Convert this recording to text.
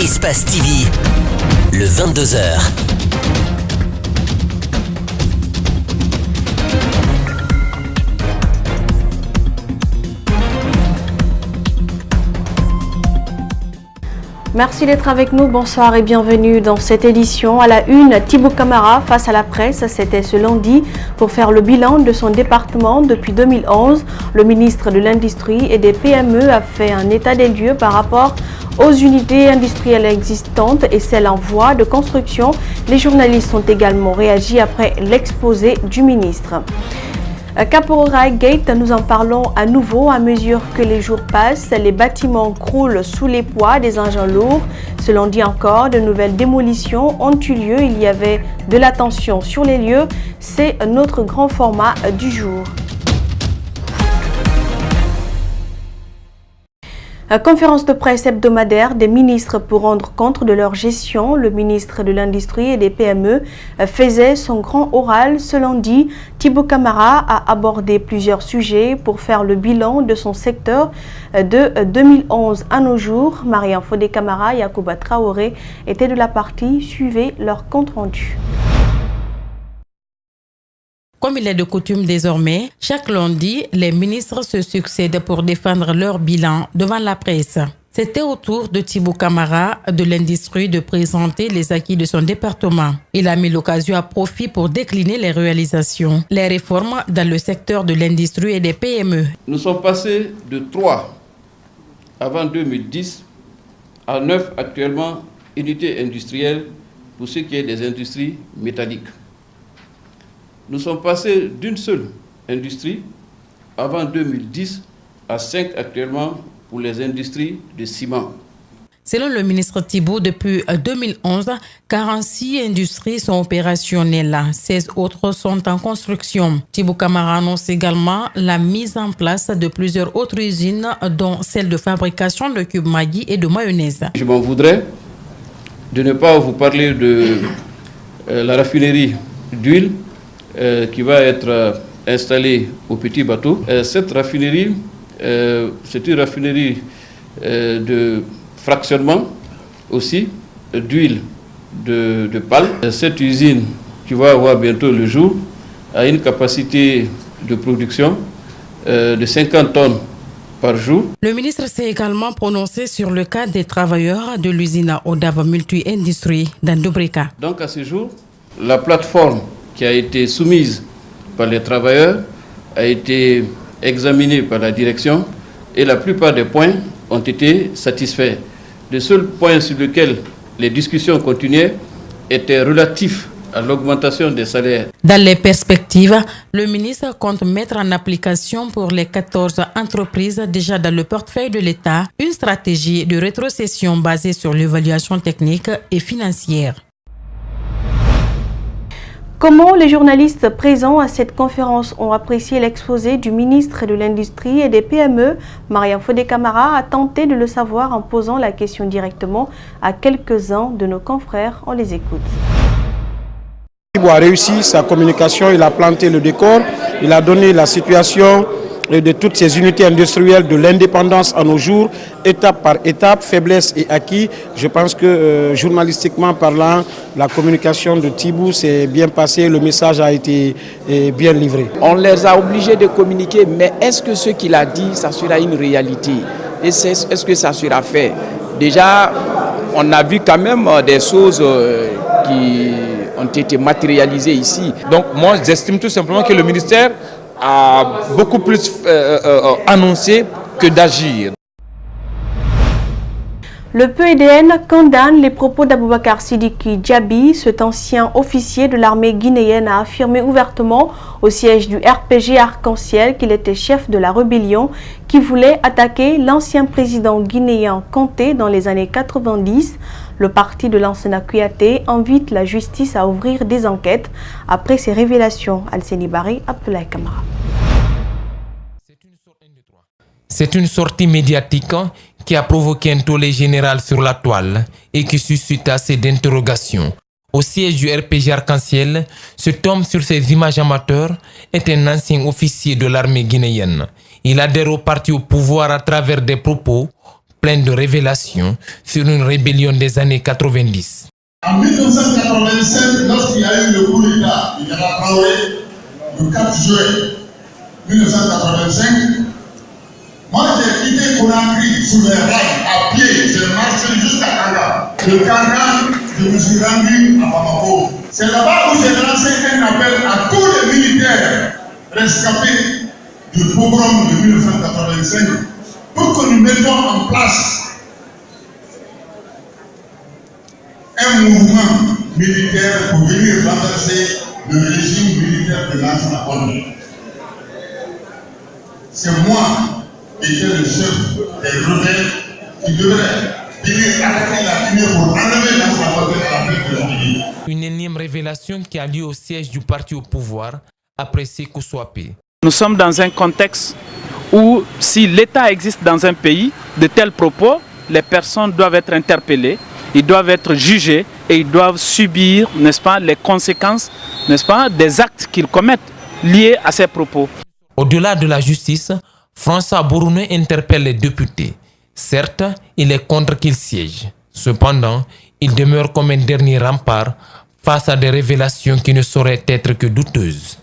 Espace TV, le 22h. Merci d'être avec nous, bonsoir et bienvenue dans cette édition. À la une, Thibaut Camara face à la presse, c'était ce lundi pour faire le bilan de son département depuis 2011. Le ministre de l'Industrie et des PME a fait un état des lieux par rapport aux unités industrielles existantes et celles en voie de construction. Les journalistes ont également réagi après l'exposé du ministre. Caporal Gate, nous en parlons à nouveau à mesure que les jours passent. Les bâtiments croulent sous les poids des engins lourds. Ce lundi encore, de nouvelles démolitions ont eu lieu. Il y avait de la tension sur les lieux. C'est notre grand format du jour. Conférence de presse hebdomadaire des ministres pour rendre compte de leur gestion. Le ministre de l'Industrie et des PME faisait son grand oral ce lundi. Thibaut Camara a abordé plusieurs sujets pour faire le bilan de son secteur de 2011 à nos jours. Mariam Fodé Camara et Yacouba Traoré étaient de la partie. Suivez leur compte rendu. Comme il est de coutume désormais, chaque lundi, les ministres se succèdent pour défendre leur bilan devant la presse. C'était au tour de Thibaut Camara de l'Industrie de présenter les acquis de son département. Il a mis l'occasion à profit pour décliner les réalisations, les réformes dans le secteur de l'industrie et des PME. Nous sommes passés de 3 avant 2010 à 9 actuellement unités industrielles pour ce qui est des industries métalliques. Nous sommes passés d'une seule industrie avant 2010 à 5 actuellement pour les industries de ciment. Selon le ministre Thibaut, depuis 2011, 46 industries sont opérationnelles. 16 autres sont en construction. Thibaut Camara annonce également la mise en place de plusieurs autres usines, dont celle de fabrication de cubes Maggi et de mayonnaise. Je m'en voudrais de ne pas vous parler de la raffinerie d'huile qui va être installée au Petit Bateau. Cette raffinerie, c'est une raffinerie de fractionnement aussi d'huile de palme. Cette usine qui va avoir bientôt le jour a une capacité de production de 50 tonnes par jour. Le ministre s'est également prononcé sur le cas des travailleurs de l'usine Odava Multi-Industrie d'Andobrika. Donc à ce jour, la plateforme qui a été soumise par les travailleurs a été examinée par la direction et la plupart des points ont été satisfaits. Le seul point sur lequel les discussions continuaient était relatif à l'augmentation des salaires. Dans les perspectives, le ministre compte mettre en application pour les 14 entreprises déjà dans le portefeuille de l'État une stratégie de rétrocession basée sur l'évaluation technique et financière. Comment les journalistes présents à cette conférence ont apprécié l'exposé du ministre de l'Industrie et des PME, Mariam Fodé Camara a tenté de le savoir en posant la question directement à quelques-uns de nos confrères. On les écoute. Il a réussi sa communication, il a planté le décor, il a donné la situation de toutes ces unités industrielles de l'indépendance à nos jours, étape par étape, faiblesse et acquis. Je pense que journalistiquement parlant, la communication de Thibaut s'est bien passée, le message a été bien livré. On les a obligés de communiquer, mais est-ce que ce qu'il a dit, ça sera une réalité? Et est-ce que ça sera fait? Déjà, on a vu quand même des choses qui ont été matérialisées ici. Donc moi, j'estime tout simplement que le ministère a beaucoup plus annoncé que d'agir. Le PEDN condamne les propos d'Aboubacar Sidiki Diaby. Cet ancien officier de l'armée guinéenne a affirmé ouvertement au siège du RPG Arc-en-Ciel qu'il était chef de la rébellion qui voulait attaquer l'ancien président guinéen Conté dans les années 90. Le parti de Lansana Kouyaté invite la justice à ouvrir des enquêtes après ces révélations. Al-Seni Baré, Abdoulaye Kamara. C'est une sortie médiatique qui a provoqué un tollé général sur la toile et qui suscite assez d'interrogations. Au siège du RPG Arc-en-Ciel, cet homme sur ces images amateurs est un ancien officier de l'armée guinéenne. Il adhère au parti au pouvoir à travers des propos plein de révélations sur une rébellion des années 90. En 1987, lorsqu'il y a eu le coup d'État, il y a Traoré, le 4 juin 1985, moi j'ai quitté Conakry sous les rails, à pied, j'ai marché jusqu'à Kanga. De Kanga, je me suis rendu à Bamako. C'est là-bas où j'ai lancé un appel à tous les militaires rescapés du pogrom de 1985 pour que nous mettions en place un mouvement militaire pour venir renverser le régime militaire de Lansana Conté. C'est moi qui étais le chef des rebelles qui devrait venir attaquer la Guinée pour enlever Lansana Conté à la tête de la Guinée. Une énième révélation qui a lieu au siège du parti au pouvoir après Sékou Soapé. Nous sommes dans un contexte où si l'État existe dans un pays, de tels propos, les personnes doivent être interpellées, ils doivent être jugés et ils doivent subir, n'est-ce pas, les conséquences, n'est-ce pas, des actes qu'ils commettent liés à ces propos. Au-delà de la justice, François Bourounet interpelle les députés. Certes, il est contre qu'ils siègent. Cependant, il demeure comme un dernier rempart face à des révélations qui ne sauraient être que douteuses.